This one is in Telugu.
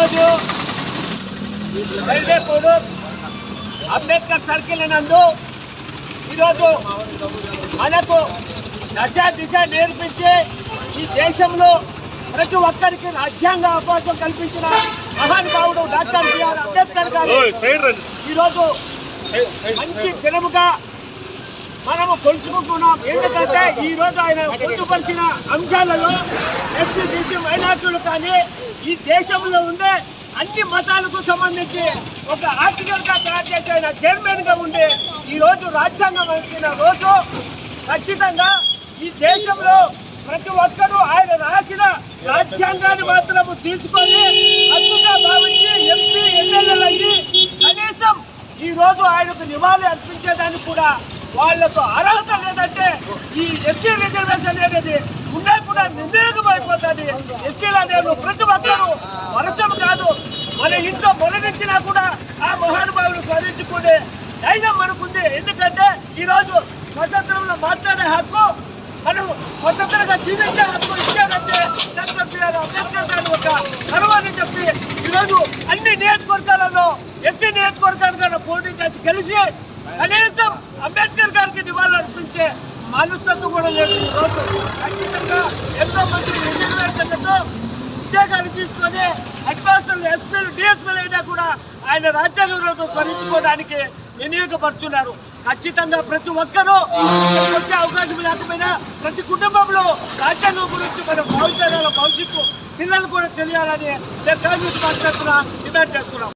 ఈరోజు రైల్వే కోడూరు అంబేద్కర్ సర్కిల్ నందు ఈరోజు మనకు దశ దిశ నేర్పించి ఈ దేశంలో ప్రతి ఒక్కరికి రాజ్యాంగ అవకాశం కల్పించిన మహానుభావుడు డాక్టర్ బిఆర్ అంబేద్కర్ గారు ఈరోజు మంచి దినముగా మనము కొలుచుకుంటున్నాం. ఎందుకంటే ఈ రోజు ఆయన పొందుపరిచిన అంశాలలో ఎస్సీ బీసీ మైనార్టీలు కానీ ఈ దేశంలో ఉండే అన్ని మతాలకు సంబంధించి ఒక ఆర్టికల్ గా తయారు చేసి ఆయన చైర్మన్ గా ఉండి ఈ రోజు రాజ్యాంగం వచ్చిన రోజు ఖచ్చితంగా ఈ దేశంలో ప్రతి ఒక్కరూ ఆయన రాసిన రాజ్యాంగాన్ని మాత్రము తీసుకొని హక్కుగా భావించి ఎంపీ ఎమ్మెల్యేలు అయ్యి కనీసం ఈ రోజు ఆయనకు నివాళి అర్పించేదానికి కూడా వాళ్లకు అర్హత లేదంటే ఈ ఎస్సీ రిజర్వేషన్ అనేది ఉండే కూడా నిర్ణయమైపోతుంది. ఎస్సీలు అనేవి ప్రతి ఒక్కరూ వర్షం కాదు మన ఇంట్లో మొలనించినా కూడా ఆ మహానుభావులు స్మరించుకునే ధైర్యం మనకుంది. ఎందుకంటే ఈరోజు స్వతంత్రంలో మాట్లాడే హక్కు మనం స్వతంత్రంగా జీవించే హక్కు ఇచ్చారంటే డాక్టర్ బిఆర్ అంబేద్కర్ గారు ఒక గర్వాన్ని చెప్పి ఈరోజు అన్ని నియోజకవర్గాలలో ఎస్సీ నియోజకవర్గాలుగా పోటీ చేసి గెలిచి కనీసం అంబేద్కర్ గారికి నివాళులు అర్పించే మనస్తత్వం కూడా లేదు. ఈరోజు ఖచ్చితంగా ఎంతో మంది రిజర్వేషన్లతో ఉద్యోగాలు తీసుకొని హెడ్ మాస్టర్లు ఎస్పీలు డిఎస్పీలు అయినా కూడా ఆయన రాజ్యాంగంలో స్మరించుకోవడానికి వినియోగపరుచున్నారు. ఖచ్చితంగా ప్రతి ఒక్కరూ వచ్చే అవకాశం లేకపోయినా ప్రతి కుటుంబంలో రాజ్యాంగం గురించి మన భవిష్యత్తు పిల్లలు కూడా తెలియాలని కాంగ్రెస్ పార్టీ తరఫున డిమాండ్ చేస్తున్నాం.